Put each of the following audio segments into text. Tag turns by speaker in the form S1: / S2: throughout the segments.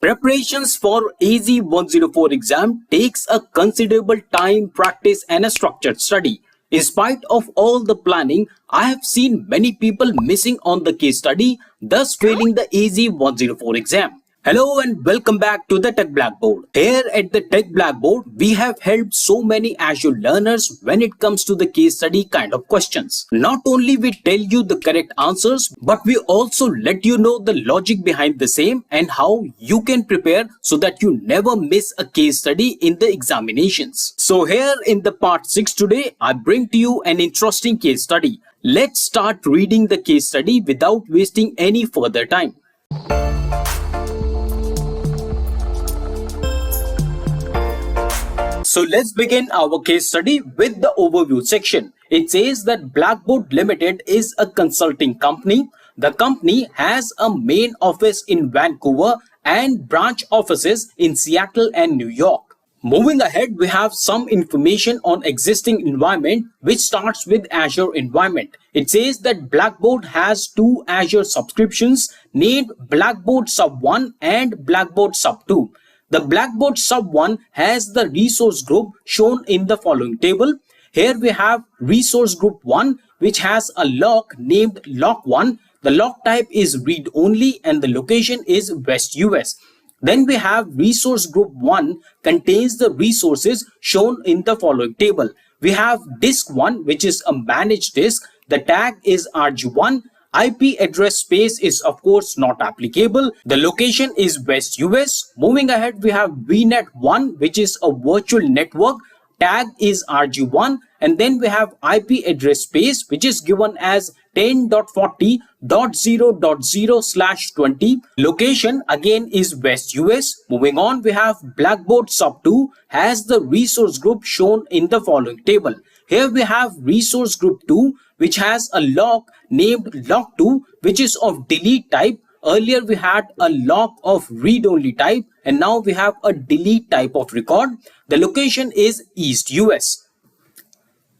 S1: Preparations for AZ-104 exam takes a considerable time, practice and a structured study. In spite of all the planning, I have seen many people missing on the case study, thus failing the AZ-104 exam. Hello and welcome back to the Tech Blackboard. Here at the Tech Blackboard, we have helped so many Azure learners when it comes to the case study kind of questions. Not only we tell you the correct answers, but we also let you know the logic behind the same and how you can prepare so that you never miss a case study in the examinations. So here in the part 6 today, I bring to you an interesting case study. Let's start reading the case study without wasting any further time. So let's begin our case study with the overview section. It says that Blackboard Limited is a consulting company. The company has a main office in Vancouver and branch offices in Seattle and New York. Moving ahead, we have some information on existing environment, which starts with Azure environment. It says that Blackboard has two Azure subscriptions named Blackboard Sub 1 and Blackboard Sub 2. The Blackboard Sub 1 has the resource group shown in the following table. Here we have resource group 1, which has a lock named lock 1. The lock type is read only and the location is West US. Then we have resource group 1 contains the resources shown in the following table. We have disk 1, which is a managed disk. The tag is RG1. IP address space is of course not applicable. The location is West US. Moving ahead, we have VNet 1, which is a virtual network. Tag is RG1. And then we have IP address space, which is given as 10.40.0.0/20. Location again is West US. Moving on, we have Blackboard Sub 2 has the resource group shown in the following table. Here we have resource group 2, which has a lock named lock 2, which is of delete type. Earlier we had a lock of read only type, and now we have a delete type of record. The location is East US.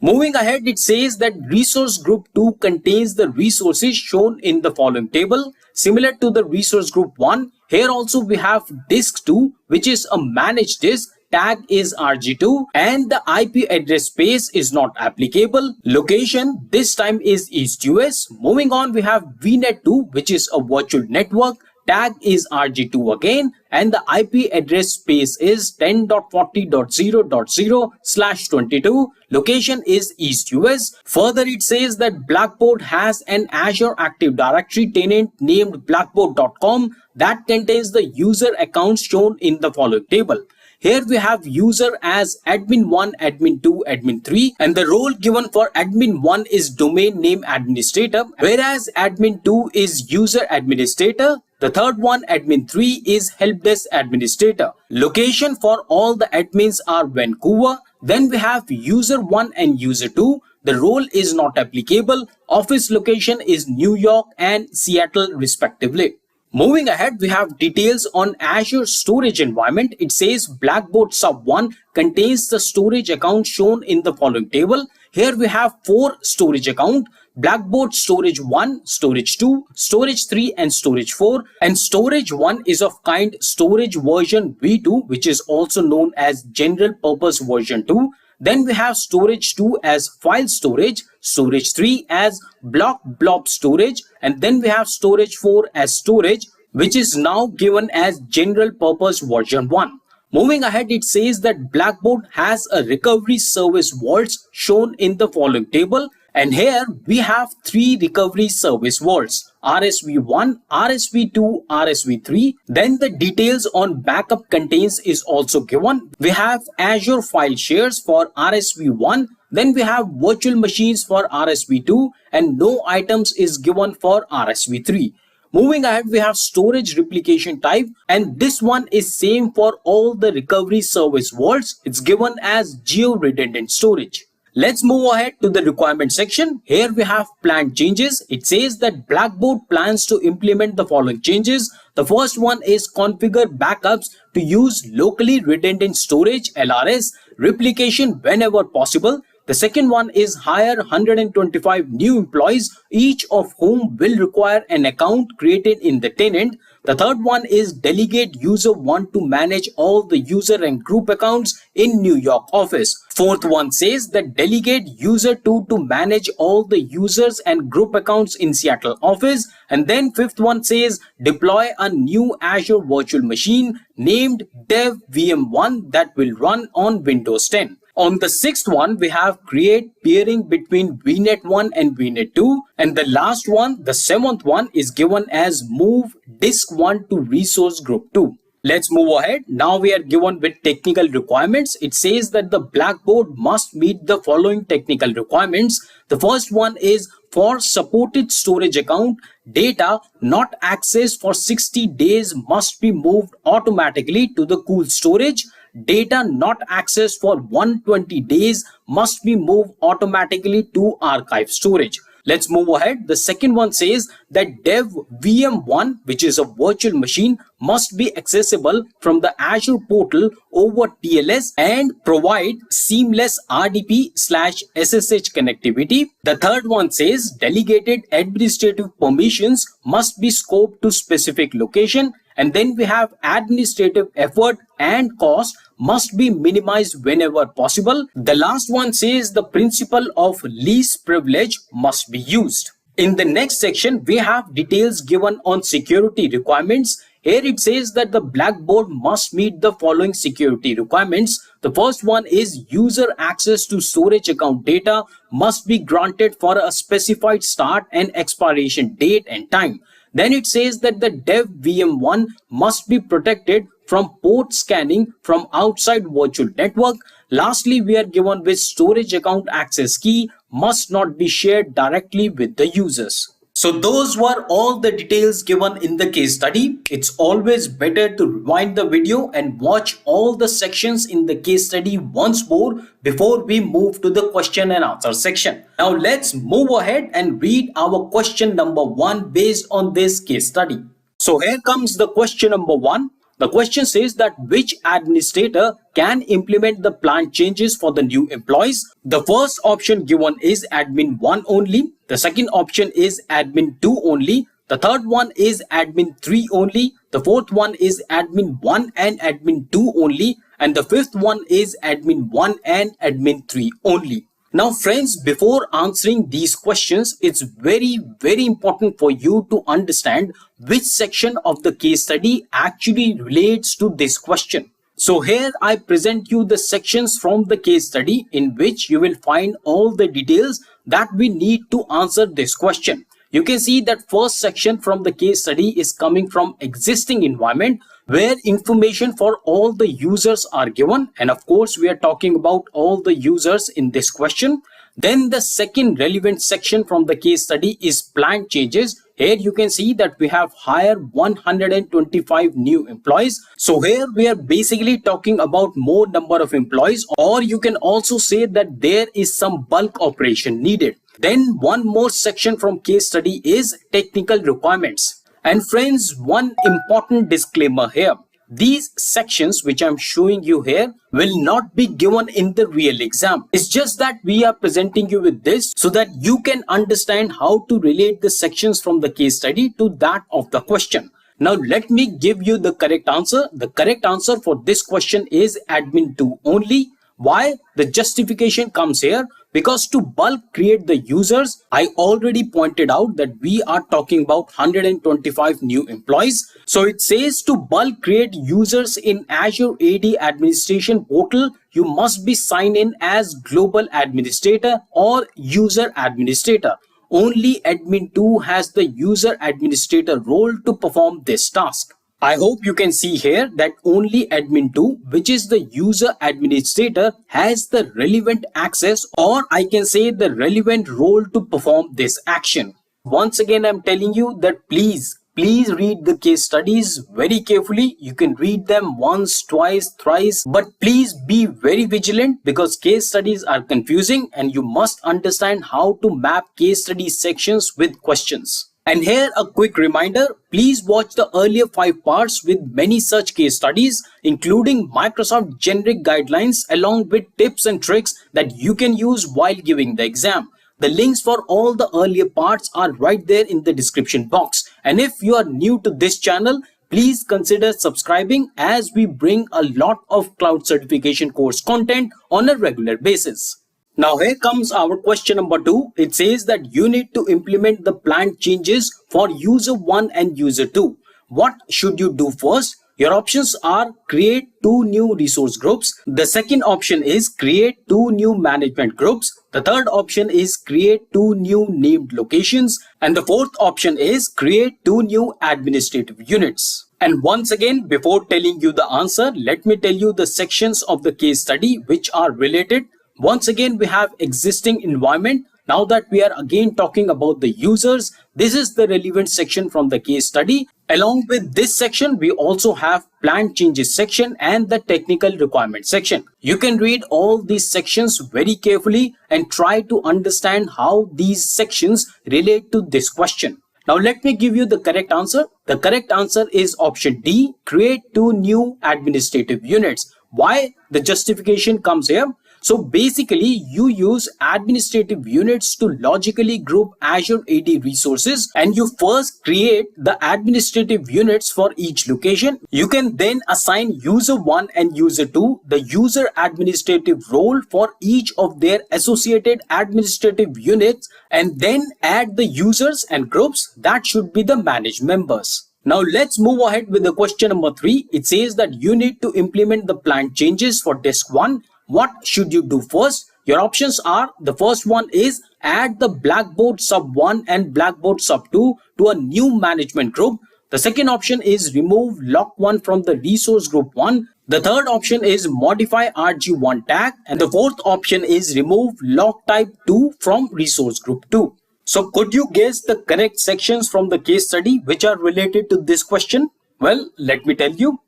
S1: Moving ahead, it says that resource group 2 contains the resources shown in the following table. Similar to the resource group 1, here also we have disk 2, which is a managed disk. Tag is RG2 and the IP address space is not applicable. Location this time is East US. Moving on, we have VNet 2, which is a virtual network. Tag is RG2 again and the IP address space is 10.40.0.0/22. Location is East US. Further, it says that Blackboard has an Azure Active Directory tenant named blackboard.com that contains the user accounts shown in the following table. Here we have user as admin 1, admin 2, admin 3, and the role given for admin 1 is domain name administrator, whereas admin 2 is user administrator. The third one, admin 3, is help desk administrator. Location for all the admins are Vancouver. Then we have user 1 and user 2. The role is not applicable. Office location is New York and Seattle respectively. Moving ahead, we have details on Azure storage environment. It says Blackboard Sub 1 contains the storage account shown in the following table. Here we have 4 storage accounts: Blackboard Storage 1, Storage 2, Storage 3 and Storage 4. And Storage 1 is of kind Storage version V2, which is also known as General Purpose version 2. Then we have Storage 2 as file storage, Storage 3 as blob storage, and then we have Storage 4 as storage, which is now given as General Purpose version 1. Moving ahead, it says that Blackboard has a recovery service vaults shown in the following table. And here we have 3 recovery service vaults: RSV1, RSV2, RSV3. Then the details on backup contains is also given. We have Azure file shares for RSV1. Then we have virtual machines for RSV2 and no items is given for RSV3. Moving ahead, we have storage replication type, and this one is same for all the recovery service vaults. It's given as geo-redundant storage. Let's move ahead to the requirement section. Here we have planned changes. It says that Blackboard plans to implement the following changes. The first one is configure backups to use locally redundant storage (LRS) replication whenever possible. The second one is hire 125 new employees, each of whom will require an account created in the tenant. The third one is delegate user 1 to manage all the user and group accounts in New York office. Fourth one says that delegate user 2 to manage all the users and group accounts in Seattle office. And then fifth one says deploy a new Azure virtual machine named dev VM1 that will run on Windows 10. On the sixth one, we have create peering between VNet 1 and VNet 2. And the last one, the seventh one, is given as move disk 1 to resource group 2. Let's move ahead. Now we are given with technical requirements. It says that the Blackboard must meet the following technical requirements. The first one is for supported storage account, data not accessed for 60 days must be moved automatically to the cool storage. Data not accessed for 120 days must be moved automatically to archive storage. Let's move ahead. The second one says that dev VM1, which is a virtual machine, must be accessible from the Azure portal over TLS and provide seamless RDP/SSH connectivity. The third one says delegated administrative permissions must be scoped to specific location. And then we have administrative effort and cost must be minimized whenever possible. The last one says the principle of least privilege must be used. In the next section, we have details given on security requirements. Here it says that the Blackboard must meet the following security requirements. The first one is user access to storage account data must be granted for a specified start and expiration date and time. Then it says that the dev VM1 must be protected from port scanning from outside virtual network. Lastly, we are given with storage account access key must not be shared directly with the users. So those were all the details given in the case study. It's always better to rewind the video and watch all the sections in the case study once more before we move to the question and answer section. Now let's move ahead and read our question number 1 based on this case study. So here comes the question number 1. The question says that which administrator can implement the plan changes for the new employees? The first option given is admin 1 only. The second option is admin 2 only. The third one is admin 3 only. The fourth one is admin 1 and admin 2 only. And the fifth one is admin 1 and admin 3 only. Now friends, before answering these questions, it's very important for you to understand which section of the case study actually relates to this question. So here I present you the sections from the case study in which you will find all the details that we need to answer this question. You can see that first section from the case study is coming from existing environment where information for all the users are given, and of course we are talking about all the users in this question. Then the second relevant section from the case study is plan changes. Here you can see that we have hired 125 new employees. So here we are basically talking about more number of employees, or you can also say that there is some bulk operation needed. Then one more section from case study is technical requirements. And friends, one important disclaimer here. These sections which I'm showing you here will not be given in the real exam. It's just that we are presenting you with this so that you can understand how to relate the sections from the case study to that of the question. Now let me give you the correct answer. The correct answer for this question is admin 2 only. Why? The justification comes here because to bulk create the users, I already pointed out that we are talking about 125 new employees. So it says to bulk create users in Azure AD administration portal, you must be signed in as global administrator or user administrator. Only admin 2 has the user administrator role to perform this task. I hope you can see here that only admin 2, which is the user administrator, has the relevant access, or I can say the relevant role to perform this action. Once again, I'm telling you that please read the case studies very carefully. You can read them once, twice, thrice, but please be very vigilant because case studies are confusing and you must understand how to map case study sections with questions. And here a quick reminder, please watch the earlier 5 parts with many such case studies, including Microsoft generic guidelines along with tips and tricks that you can use while giving the exam. The links for all the earlier parts are right there in the description box. And if you are new to this channel, please consider subscribing as we bring a lot of cloud certification course content on a regular basis. Now here comes our question number 2. It says that you need to implement the planned changes for user 1 and user 2. What should you do first? Your options are create 2 new resource groups. The second option is create 2 new management groups. The third option is create 2 new named locations. And the fourth option is create 2 new administrative units. And once again, before telling you the answer, let me tell you the sections of the case study which are related. Once again, we have existing environment. Now that we are again talking about the users, this is the relevant section from the case study. Along with this section, we also have planned changes section and the technical requirement section. You can read all these sections very carefully and try to understand how these sections relate to this question. Now let me give you the correct answer. The correct answer is option D, create 2 new administrative units. Why? The justification comes here. So basically, you use administrative units to logically group Azure AD resources, and you first create the administrative units for each location. You can then assign user 1 and user 2 the user administrative role for each of their associated administrative units, and then add the users and groups that should be the managed members. Now let's move ahead with the question number 3. It says that you need to implement the planned changes for disk 1. What should you do first? Your options are, the first one is add the Blackboard sub 1 and Blackboard sub 2 to a new management group. The second option is remove lock 1 from the resource group 1. The third option is modify RG1 tag. And the fourth option is remove lock type 2 from resource group 2. So could you guess the correct sections from the case study which are related to this question? Well, let me tell you.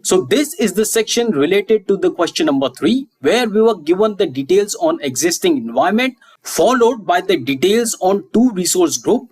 S1: So this is the section related to the question number 3, where we were given the details on existing environment, followed by the details on 2 resource group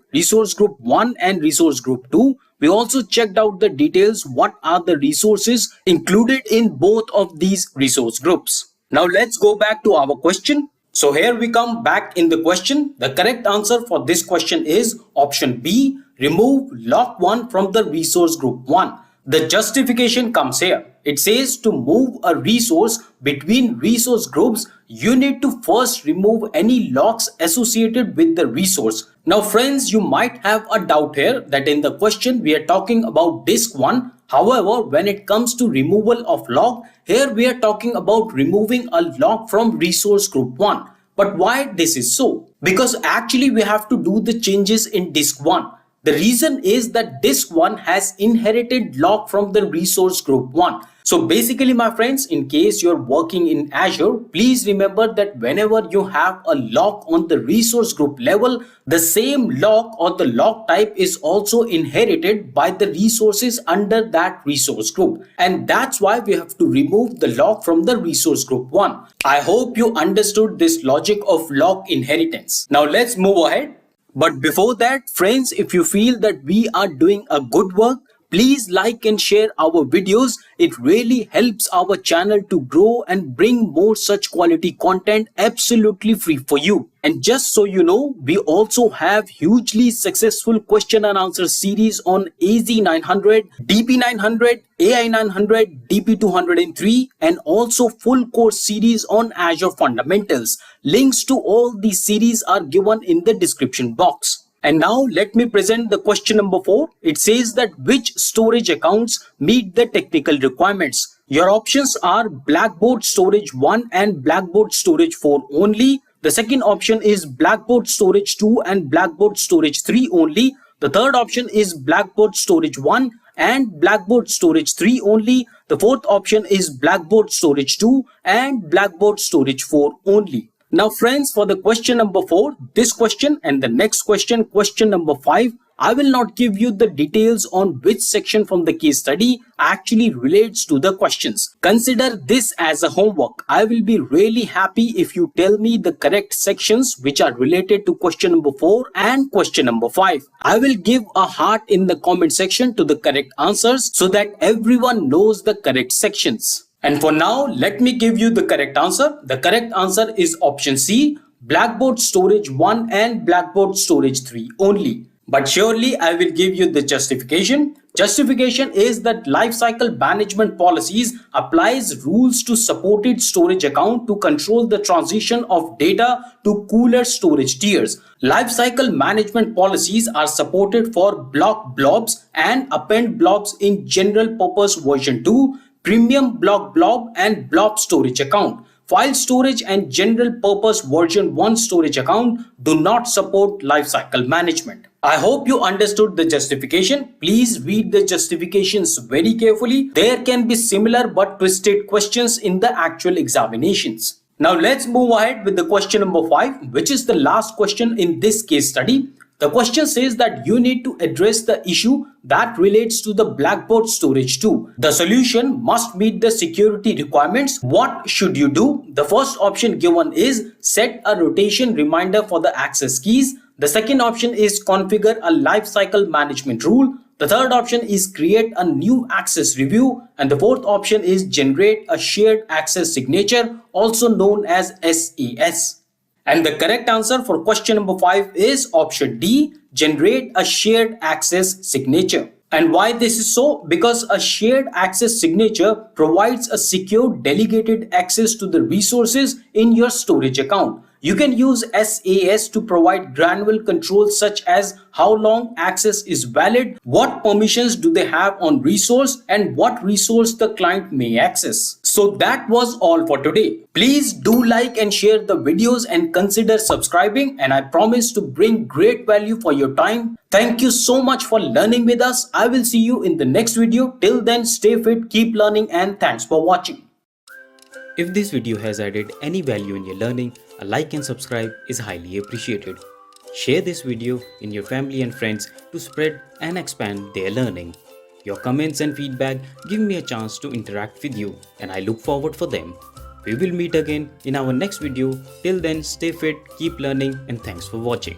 S1: 1 and resource group 2. We also checked out the details what are the resources included in both of these resource groups. Now let's go back to our question. So here we come back in the question. The correct answer for this question is option B, remove lock 1 from the resource group 1. The justification comes here. It says to move a resource between resource groups, you need to first remove any locks associated with the resource. Now friends, you might have a doubt here that in the question we are talking about disk 1. However, when it comes to removal of lock, here we are talking about removing a lock from resource group 1. But why this is so? Because actually we have to do the changes in disk 1. The reason is that disk 1 has inherited lock from the resource group 1. So basically my friends, in case you're working in Azure, please remember that whenever you have a lock on the resource group level, the same lock or the lock type is also inherited by the resources under that resource group. And that's why we have to remove the lock from the resource group 1. I hope you understood this logic of lock inheritance. Now let's move ahead. But before that, friends, if you feel that we are doing a good work, please like and share our videos. It really helps our channel to grow and bring more such quality content absolutely free for you. And just so you know, we also have hugely successful question and answer series on AZ-900, DP900, AI900, DP203, and also full course series on Azure Fundamentals. Links to all these series are given in the description box. And now let me present the question number 4. It says that which storage accounts meet the technical requirements. Your options are Blackboard Storage 1 and Blackboard Storage 4 only. The second option is Blackboard Storage 2 and Blackboard Storage 3 only. The third option is Blackboard Storage 1 and Blackboard Storage 3 only. The fourth option is Blackboard Storage 2 and Blackboard Storage 4 only. Now friends, for the question number 4, this question and the next question, question number 5, I will not give you the details on which section from the case study actually relates to the questions. Consider this as a homework. I will be really happy if you tell me the correct sections which are related to question number 4 and question number 5. I will give a heart in the comment section to the correct answers so that everyone knows the correct sections. And for now, let me give you the correct answer. The correct answer is option C, Blackboard Storage 1 and Blackboard Storage 3 only. But surely I will give you the justification. Justification is that lifecycle management policies applies rules to supported storage account to control the transition of data to cooler storage tiers. Lifecycle management policies are supported for block blobs and append blobs in general purpose version 2, premium block blob and blob storage account. File storage and general purpose version 1 storage account do not support lifecycle management. I hope you understood the justification. Please read the justifications very carefully. There can be similar but twisted questions in the actual examinations. Now let's move ahead with the question number 5, which is the last question in this case study. The question says that you need to address the issue that relates to the Blackboard storage too. The solution must meet the security requirements. What should you do? The first option given is set a rotation reminder for the access keys. The second option is configure a lifecycle management rule. The third option is create a new access review. And the fourth option is generate a shared access signature, also known as SAS. And the correct answer for question number 5 is option D, generate a shared access signature. And why this is so? Because a shared access signature provides a secure delegated access to the resources in your storage account. You can use SAS to provide granular controls such as how long access is valid, what permissions do they have on resource, and what resource the client may access. So that was all for today. Please do like and share the videos and consider subscribing, and I promise to bring great value for your time. Thank you so much for learning with us. I will see you in the next video. Till then, stay fit, keep learning, and thanks for watching.
S2: If this video has added any value in your learning, a like and subscribe is highly appreciated. Share this video in your family and friends to spread and expand their learning. Your comments and feedback give me a chance to interact with you, and I look forward for them. We will meet again in our next video. Till then, stay fit, keep learning, and thanks for watching.